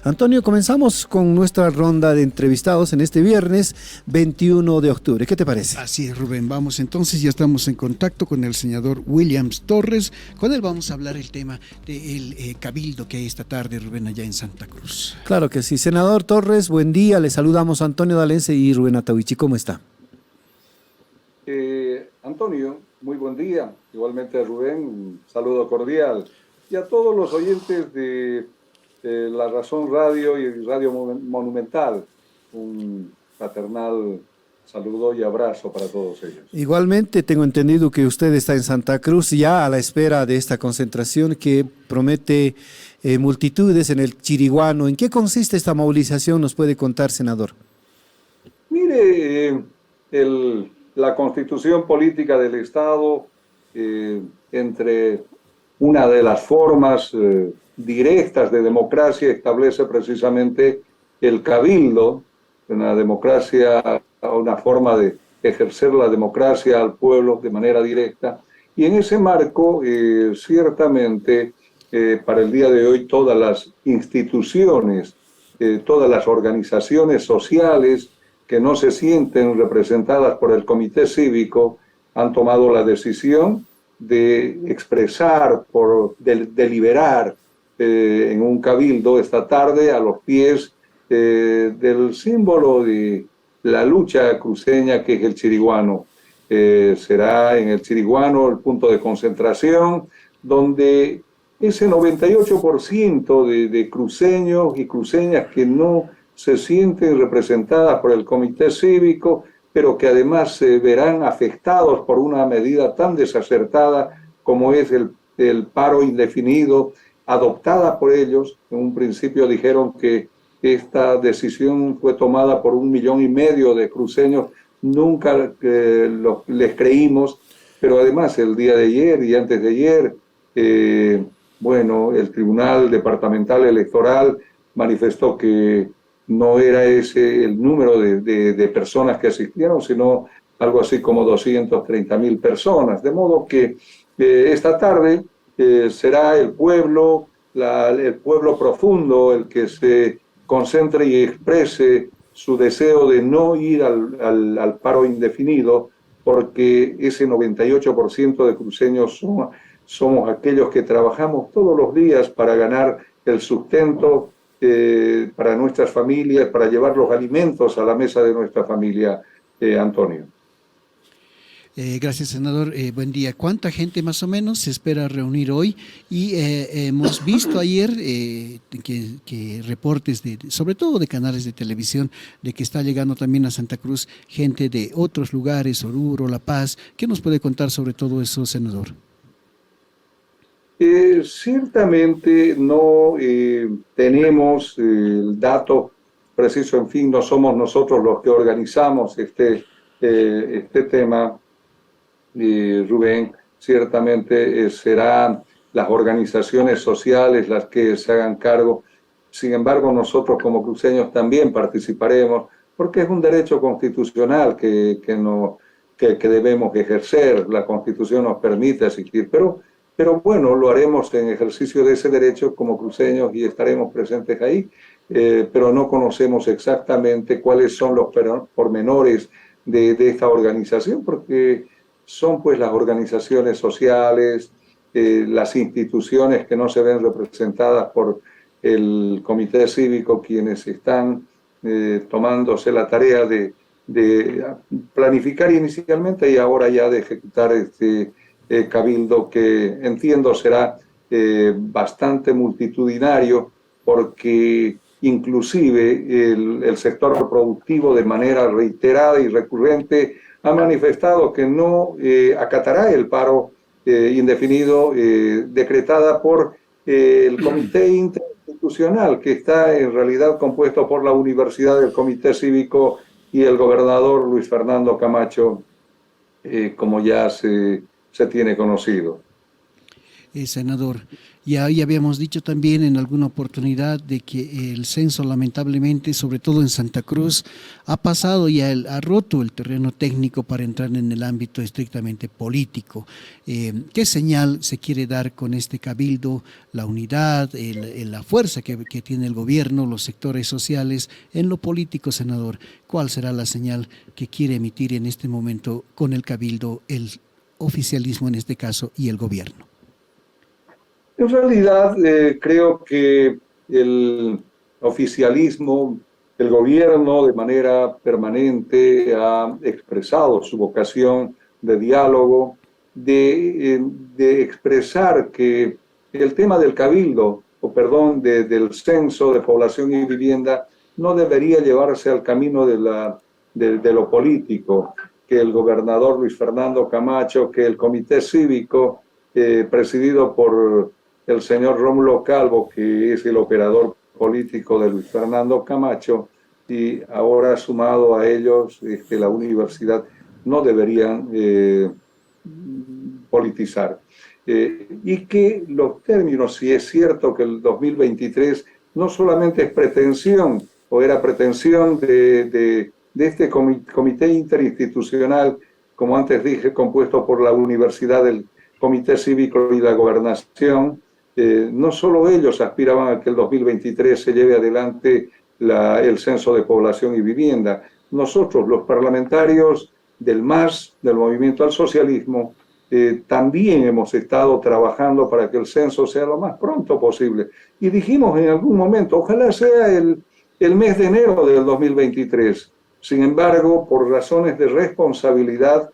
Antonio, comenzamos con nuestra ronda de entrevistados en este viernes 21 de octubre. ¿Qué te parece? Así es, Rubén. Vamos entonces, ya estamos en contacto con el senador Williams Torres. Con él vamos a hablar el tema del cabildo que hay esta tarde, Rubén, allá en Santa Cruz. Claro que sí. Senador Torres, buen día. Le saludamos a Antonio Dalense y Rubén Atahuichi. ¿Cómo está? Antonio, muy buen día. Igualmente a Rubén, un saludo cordial. Y a todos los oyentes de La Razón Radio y Radio Monumental, un fraternal saludo y abrazo para todos ellos. Igualmente, tengo entendido que usted está en Santa Cruz ya a la espera de esta concentración que promete multitudes en el Chiriguano. ¿En qué consiste esta movilización? ¿Nos puede contar, senador? Mire, la constitución política del Estado, entre una de las formas directas de democracia, establece precisamente el cabildo, una democracia, una forma de ejercer la democracia al pueblo de manera directa. Y en ese marco, ciertamente, para el día de hoy, todas las instituciones, todas las organizaciones sociales que no se sienten representadas por el comité cívico han tomado la decisión de expresar, de deliberar en un cabildo esta tarde a los pies del símbolo de la lucha cruceña que es el Chiriguano. Será en el Chiriguano el punto de concentración donde ese 98% de cruceños y cruceñas que no se sienten representadas por el comité cívico, pero que además se verán afectados por una medida tan desacertada como es el paro indefinido, adoptada por ellos. En un principio dijeron que esta decisión fue tomada por 1,5 millones de cruceños. Nunca les creímos, pero además el día de ayer y antes de ayer, el Tribunal Departamental Electoral manifestó que no era ese el número de personas que asistieron, sino algo así como 230,000 personas. De modo que esta tarde será el pueblo profundo el que se concentre y exprese su deseo de no ir al paro indefinido, porque ese 98% de cruceños somos aquellos que trabajamos todos los días para ganar el sustento para nuestras familias, para llevar los alimentos a la mesa de nuestra familia, Antonio. Gracias, senador. Buen día. ¿Cuánta gente más o menos se espera reunir hoy? Y hemos visto ayer que reportes, sobre todo de canales de televisión, de que está llegando también a Santa Cruz gente de otros lugares, Oruro, La Paz. ¿Qué nos puede contar sobre todo eso, senador? Ciertamente no tenemos el dato preciso, en fin, no somos nosotros los que organizamos este tema, Rubén. Ciertamente serán las organizaciones sociales las que se hagan cargo. Sin embargo, nosotros como cruceños también participaremos, porque es un derecho constitucional que debemos ejercer. La Constitución nos permite asistir, pero bueno, lo haremos en ejercicio de ese derecho como cruceños y estaremos presentes ahí, pero no conocemos exactamente cuáles son los pormenores de esta organización, porque son pues las organizaciones sociales, las instituciones que no se ven representadas por el comité cívico, quienes están tomándose la tarea de planificar inicialmente y ahora ya de ejecutar este cabildo, que entiendo será bastante multitudinario, porque inclusive el sector productivo de manera reiterada y recurrente ha manifestado que no acatará el paro indefinido decretada por el comité interinstitucional, que está en realidad compuesto por la Universidad, del Comité Cívico y el gobernador Luis Fernando Camacho, como ya se tiene conocido. senador. Ya habíamos dicho también en alguna oportunidad de que el censo, lamentablemente, sobre todo en Santa Cruz, ha pasado y ha roto el terreno técnico para entrar en el ámbito estrictamente político. ¿Qué señal se quiere dar con este cabildo, la unidad, la fuerza que tiene el gobierno, los sectores sociales en lo político, senador? ¿Cuál será la señal que quiere emitir en este momento con el cabildo, el oficialismo en este caso y el gobierno? En realidad, creo que el oficialismo, el gobierno de manera permanente ha expresado su vocación de diálogo, de expresar que el tema del cabildo, del censo de población y vivienda, no debería llevarse al camino de lo político, que el gobernador Luis Fernando Camacho, que el comité cívico presidido por el señor Rómulo Calvo, que es el operador político de Luis Fernando Camacho, y ahora sumado a ellos la universidad, no deberían politizar. Y que los términos, si es cierto que el 2023 no solamente es pretensión, o era pretensión de este comité interinstitucional, como antes dije, compuesto por la universidad, el comité cívico y la gobernación, no solo ellos aspiraban a que el 2023 se lleve adelante el censo de población y vivienda. Nosotros, los parlamentarios del MAS, del Movimiento al Socialismo, también hemos estado trabajando para que el censo sea lo más pronto posible. Y dijimos en algún momento, ojalá sea el mes de enero del 2023. Sin embargo, por razones de responsabilidad,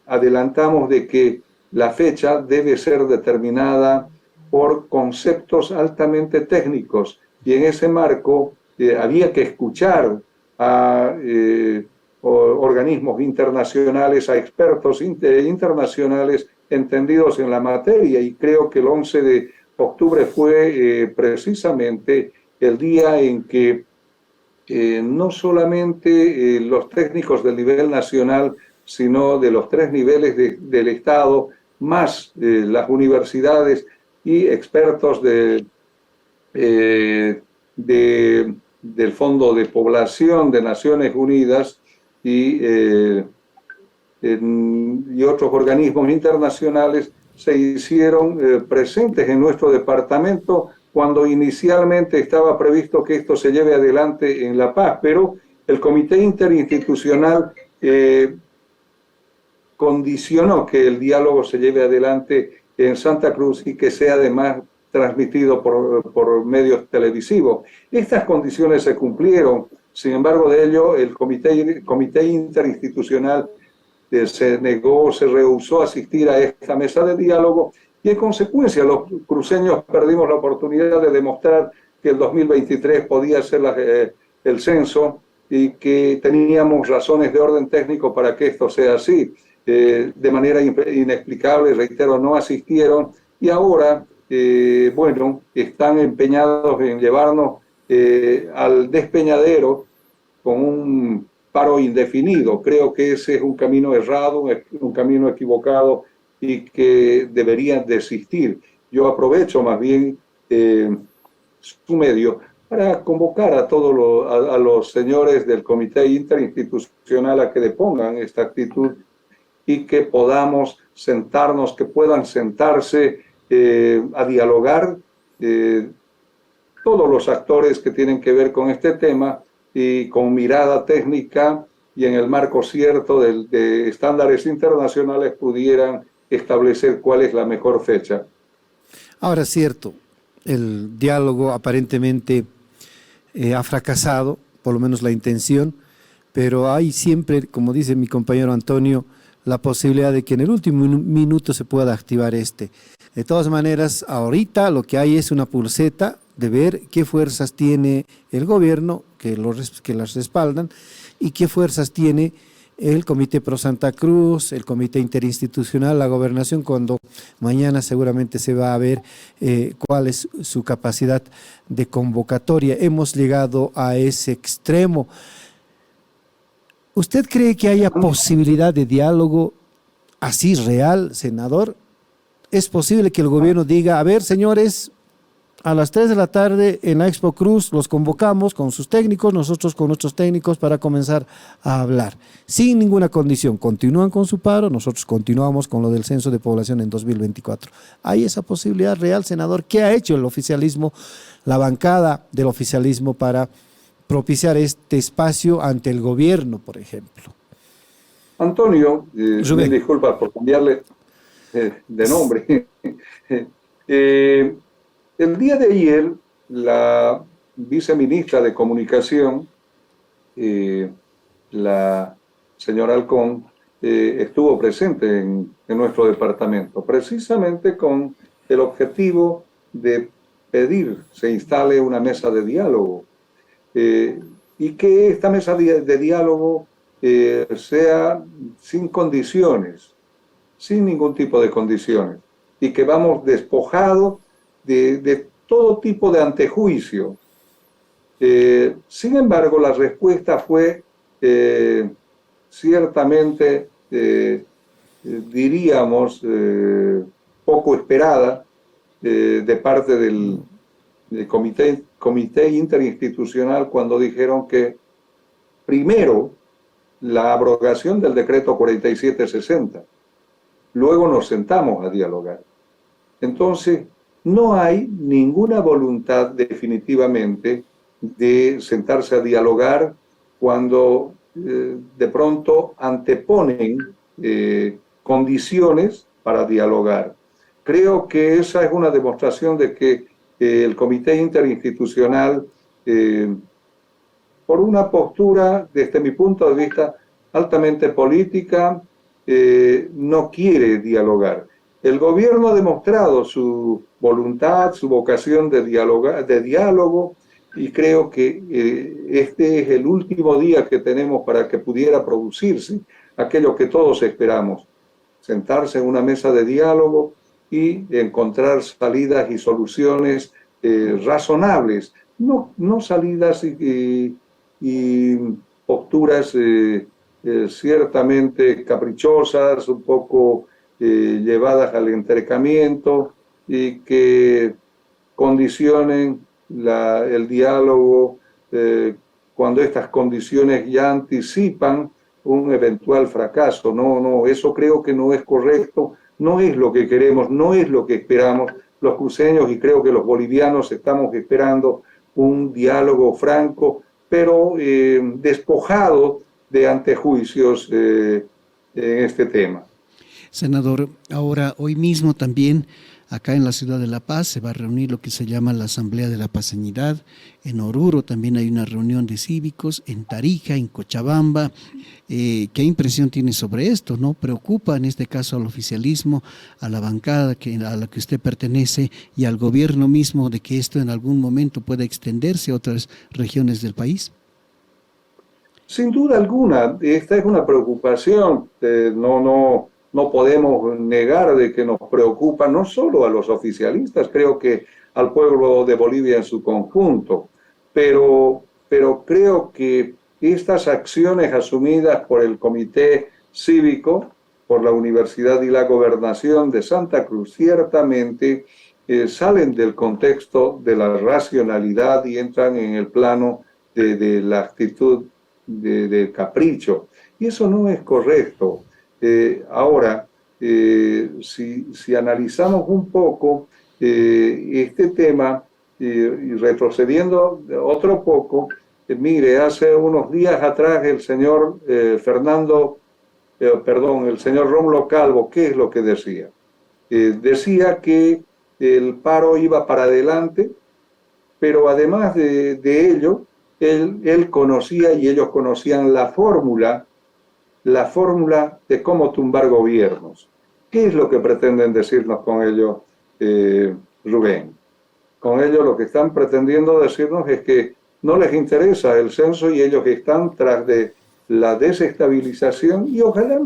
adelantamos de que la fecha debe ser determinada por conceptos altamente técnicos, y en ese marco había que escuchar a organismos internacionales, a expertos internacionales entendidos en la materia, y creo que el 11 de octubre fue precisamente el día en que no solamente los técnicos del nivel nacional, sino de los 3 niveles del Estado, más las universidades y expertos del Fondo de Población de Naciones Unidas y otros organismos internacionales se hicieron presentes en nuestro departamento cuando inicialmente estaba previsto que esto se lleve adelante en La Paz, pero el Comité Interinstitucional condicionó que el diálogo se lleve adelante en Santa Cruz y que sea además transmitido por medios televisivos. Estas condiciones se cumplieron, sin embargo de ello el Comité Interinstitucional se negó, se rehusó a asistir a esta mesa de diálogo, y en consecuencia los cruceños perdimos la oportunidad de demostrar que el 2023 podía ser el censo y que teníamos razones de orden técnico para que esto sea así. De manera inexplicable, reitero, no asistieron, y ahora, están empeñados en llevarnos al despeñadero con un paro indefinido. Creo que ese es un camino errado, un camino equivocado y que deberían desistir. Yo aprovecho más bien su medio para convocar a todos los señores del Comité Interinstitucional a que depongan esta actitud y que podamos sentarnos, que puedan sentarse a dialogar todos los actores que tienen que ver con este tema, y con mirada técnica y en el marco cierto de estándares internacionales pudieran establecer cuál es la mejor fecha. Ahora, cierto, el diálogo aparentemente ha fracasado, por lo menos la intención, pero hay siempre, como dice mi compañero Antonio, la posibilidad de que en el último minuto se pueda activar este. De todas maneras, ahorita lo que hay es una pulseta de ver qué fuerzas tiene el gobierno que las respaldan y qué fuerzas tiene el Comité Pro Santa Cruz, el Comité Interinstitucional, la Gobernación, cuando mañana seguramente se va a ver cuál es su capacidad de convocatoria. Hemos llegado a ese extremo. ¿Usted cree que haya posibilidad de diálogo así real, senador? es posible que el gobierno diga, a ver, señores, a las 3 de la tarde en la Expo Cruz los convocamos con sus técnicos, nosotros con nuestros técnicos para comenzar a hablar. Sin ninguna condición. Continúan con su paro, nosotros continuamos con lo del censo de población en 2024. ¿Hay esa posibilidad real, senador? ¿Qué ha hecho el oficialismo, la bancada del oficialismo para propiciar este espacio ante el gobierno, por ejemplo? Antonio, me disculpa por cambiarle de nombre. El día de ayer, la viceministra de Comunicación, la señora Halcón, estuvo presente en nuestro departamento, precisamente con el objetivo de pedir se instale una mesa de diálogo y que esta mesa de diálogo sea sin condiciones, sin ningún tipo de condiciones, y que vamos despojados de todo tipo de antejuicio. Sin embargo, la respuesta fue ciertamente, diríamos, poco esperada de parte del comité interinstitucional, cuando dijeron que primero la abrogación del decreto 4760, luego nos sentamos a dialogar. Entonces, no hay ninguna voluntad definitivamente de sentarse a dialogar cuando de pronto anteponen condiciones para dialogar. Creo que esa es una demostración de que el Comité Interinstitucional, por una postura, desde mi punto de vista, altamente política, no quiere dialogar. El gobierno ha demostrado su voluntad, su vocación de diálogo, y creo que este es el último día que tenemos para que pudiera producirse aquello que todos esperamos: sentarse en una mesa de diálogo y encontrar salidas y soluciones razonables, no salidas y posturas ciertamente caprichosas, un poco llevadas al entrecamiento y que condicionen el diálogo cuando estas condiciones ya anticipan un eventual fracaso. No, eso creo que no es correcto, no es lo que queremos, no es lo que esperamos los cruceños, y creo que los bolivianos estamos esperando un diálogo franco, pero despojado de antejuicios en este tema. Senador, ahora hoy mismo también acá en la ciudad de La Paz se va a reunir lo que se llama la Asamblea de la Paceñidad. En Oruro también hay una reunión de cívicos, en Tarija, en Cochabamba. ¿Qué impresión tiene sobre esto? ¿No? ¿Preocupa en este caso al oficialismo, a la bancada a la que usted pertenece y al gobierno mismo, de que esto en algún momento pueda extenderse a otras regiones del país? Sin duda alguna, esta es una preocupación. No podemos negar de que nos preocupa no solo a los oficialistas, creo que al pueblo de Bolivia en su conjunto, pero creo que estas acciones asumidas por el Comité Cívico, por la Universidad y la Gobernación de Santa Cruz, ciertamente salen del contexto de la racionalidad y entran en el plano de la actitud de capricho, y eso no es correcto. Ahora, si analizamos un poco este tema y retrocediendo otro poco, mire, hace unos días atrás el señor el señor Rómulo Calvo, ¿qué es lo que decía? Decía que el paro iba para adelante, pero además de ello, él conocía y ellos conocían la fórmula de cómo tumbar gobiernos. ¿Qué es lo que pretenden decirnos con ello, Rubén? Con ello lo que están pretendiendo decirnos es que no les interesa el censo y ellos están tras de la desestabilización, y ojalá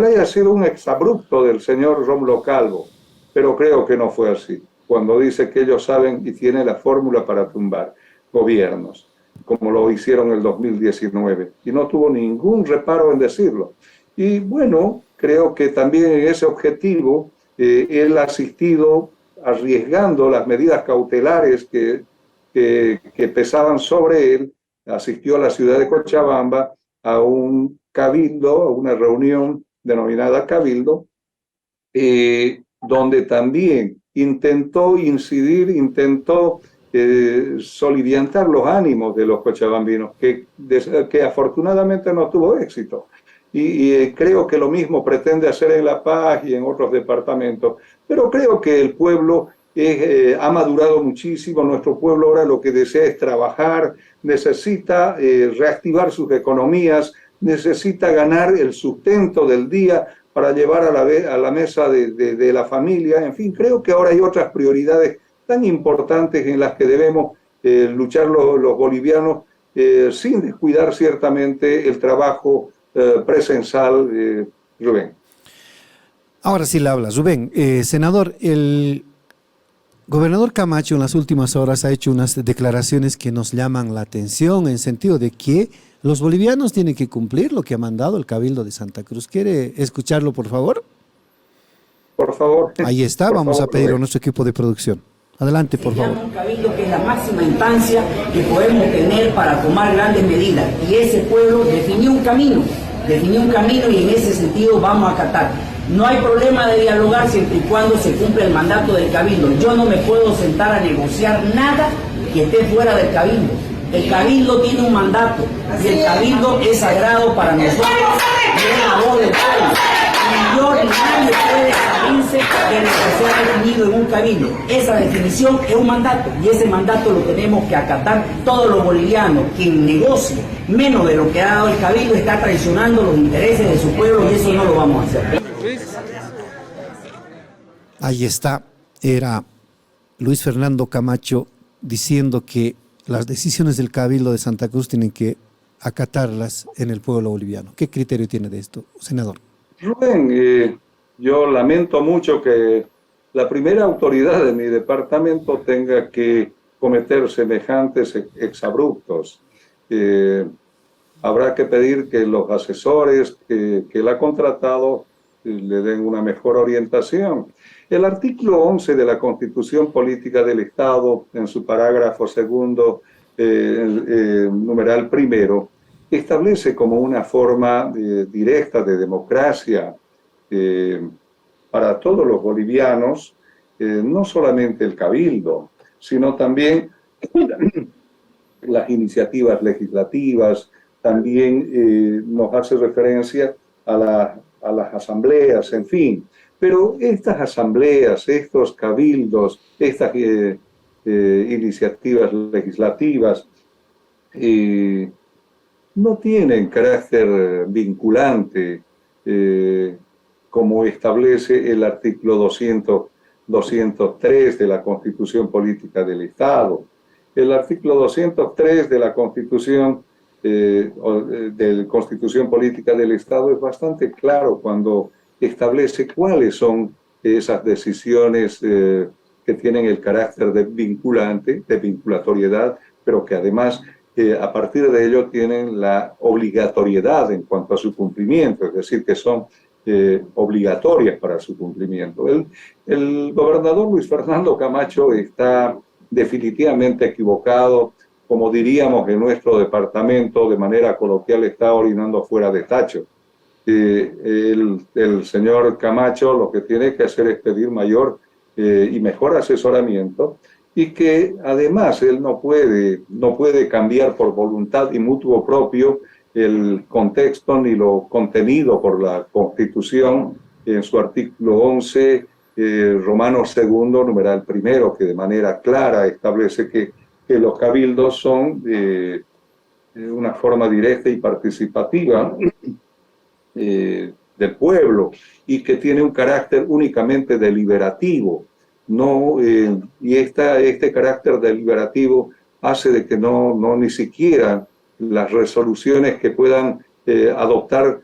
haya sido un exabrupto del señor Rómulo Calvo, pero creo que no fue así, cuando dice que ellos saben y tienen la fórmula para tumbar gobiernos, como lo hicieron en el 2019, y no tuvo ningún reparo en decirlo. Y bueno, creo que también en ese objetivo él ha asistido arriesgando las medidas cautelares que pesaban sobre él, asistió a la ciudad de Cochabamba a un cabildo, a una reunión denominada cabildo, donde también intentó incidir, intentó soliviantar los ánimos de los cochabambinos, que afortunadamente no tuvo éxito. Y creo que lo mismo pretende hacer en La Paz y en otros departamentos, pero creo que el pueblo ha madurado muchísimo. Nuestro pueblo ahora lo que desea es trabajar, necesita reactivar sus economías, necesita ganar el sustento del día para llevar a la mesa de la familia. En fin, creo que ahora hay otras prioridades tan importantes en las que debemos luchar los bolivianos sin descuidar ciertamente el trabajo presencial, Rubén. Ahora sí le habla, Rubén. Senador, el gobernador Camacho en las últimas horas ha hecho unas declaraciones que nos llaman la atención en sentido de que los bolivianos tienen que cumplir lo que ha mandado el Cabildo de Santa Cruz. ¿Quiere escucharlo, por favor? Por favor. Ahí está, vamos a pedir a nuestro equipo de producción. Adelante, por favor. Un cabildo que es la máxima instancia que podemos tener para tomar grandes medidas. Y ese pueblo definió un camino y en ese sentido vamos a acatar. No hay problema de dialogar siempre y cuando se cumpla el mandato del cabildo. Yo no me puedo sentar a negociar nada que esté fuera del cabildo. El cabildo tiene un mandato y el cabildo es sagrado para nosotros. Y es la voz del pueblo. Ni yo ni nadie puede salirse de lo que se ha definido en un cabildo. Esa definición es un mandato y ese mandato lo tenemos que acatar todos los bolivianos. Quien negocie menos de lo que ha dado el cabildo está traicionando los intereses de su pueblo y eso no lo vamos a hacer. Ahí está, era Luis Fernando Camacho diciendo que las decisiones del Cabildo de Santa Cruz tienen que acatarlas en el pueblo boliviano. ¿Qué criterio tiene de esto, senador? Rubén, yo lamento mucho que la primera autoridad de mi departamento tenga que cometer semejantes exabruptos. Habrá que pedir que los asesores que él ha contratado le den una mejor orientación. El artículo 11 de la Constitución Política del Estado, en su parágrafo segundo, numeral primero, establece como una forma directa de democracia para todos los bolivianos, no solamente el cabildo, sino también las iniciativas legislativas, también nos hace referencia a las asambleas, en fin. Pero estas asambleas, estos cabildos, estas iniciativas legislativas no tienen carácter vinculante, como establece el artículo 203 de la Constitución Política del Estado. El artículo 203 de la Constitución Política del Estado es bastante claro cuando establece cuáles son esas decisiones que tienen el carácter de vinculante, de vinculatoriedad, pero que además a partir de ello tienen la obligatoriedad en cuanto a su cumplimiento, es decir, que son obligatorias para su cumplimiento. El gobernador Luis Fernando Camacho está definitivamente equivocado, como diríamos en nuestro departamento, de manera coloquial, está orinando fuera de tacho. El señor Camacho lo que tiene que hacer es pedir mayor y mejor asesoramiento, y que además él no puede cambiar por voluntad y mutuo propio el contexto ni lo contenido por la Constitución en su artículo 11, Romanos segundo, numeral primero, que de manera clara establece que los cabildos son una forma directa y participativa del pueblo y que tiene un carácter únicamente deliberativo. Y este carácter deliberativo hace de que no ni siquiera las resoluciones que puedan adoptar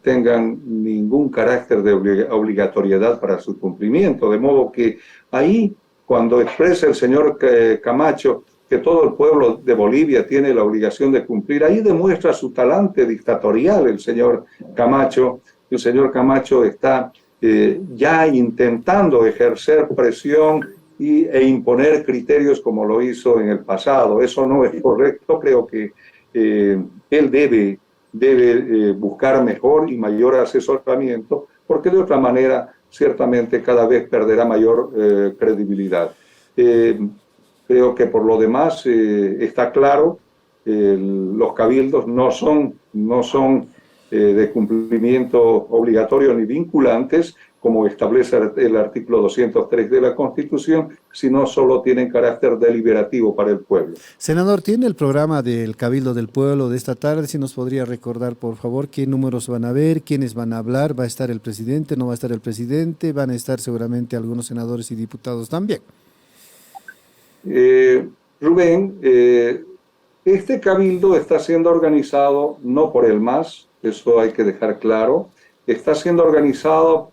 tengan ningún carácter de obligatoriedad para su cumplimiento. De modo que ahí, cuando expresa el señor Camacho que todo el pueblo de Bolivia tiene la obligación de cumplir, ahí demuestra su talante dictatorial el señor Camacho. El señor Camacho está ya intentando ejercer presión e imponer criterios como lo hizo en el pasado. Eso no es correcto. Creo que él debe buscar mejor y mayor asesoramiento, porque de otra manera ciertamente cada vez perderá mayor credibilidad. Creo que por lo demás está claro, los cabildos no son de cumplimiento obligatorio ni vinculantes, como establece el artículo 203 de la Constitución, sino solo tienen carácter deliberativo para el pueblo. Senador, ¿tiene el programa del Cabildo del Pueblo de esta tarde? Si nos podría recordar, por favor, qué números van a ver, quiénes van a hablar, ¿va a estar el presidente, no va a estar el presidente? Van a estar seguramente algunos senadores y diputados también. Rubén, este cabildo está siendo organizado no por el MAS, eso hay que dejar claro, está siendo organizado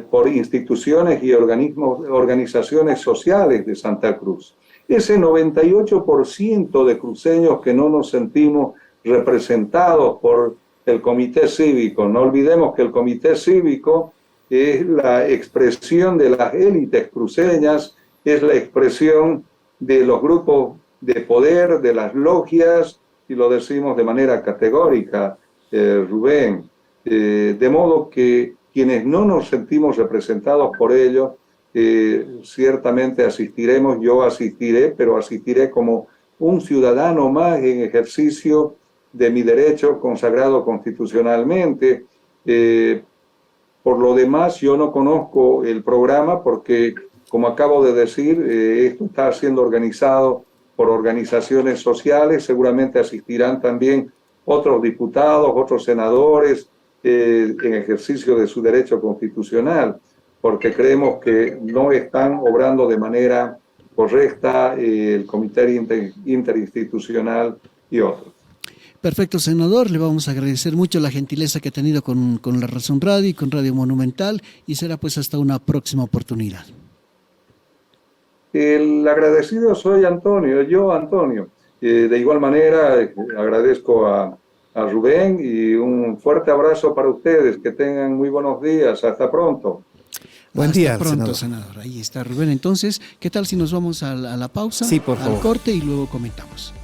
por instituciones y organizaciones sociales de Santa Cruz. Ese 98% de cruceños que no nos sentimos representados por el comité cívico. No olvidemos que el comité cívico es la expresión de las élites cruceñas, es la expresión de los grupos de poder, de las logias, y lo decimos de manera categórica, Rubén. De modo que quienes no nos sentimos representados por ellos, ciertamente asistiremos, yo asistiré, pero asistiré como un ciudadano más en ejercicio de mi derecho consagrado constitucionalmente. Por lo demás, yo no conozco el programa porque, como acabo de decir, esto está siendo organizado por organizaciones sociales, seguramente asistirán también otros diputados, otros senadores, en ejercicio de su derecho constitucional, porque creemos que no están obrando de manera correcta el Comité Interinstitucional y otros. Perfecto, senador. Le vamos a agradecer mucho la gentileza que ha tenido con La Razón Radio y con Radio Monumental, y será pues hasta una próxima oportunidad. El agradecido soy Antonio. De igual manera, agradezco a Rubén y un fuerte abrazo para ustedes. Que tengan muy buenos días. Hasta pronto. Buen día, hasta pronto, senador. Ahí está Rubén. Entonces, ¿qué tal si nos vamos a la pausa? Sí, por favor. Al corte y luego comentamos.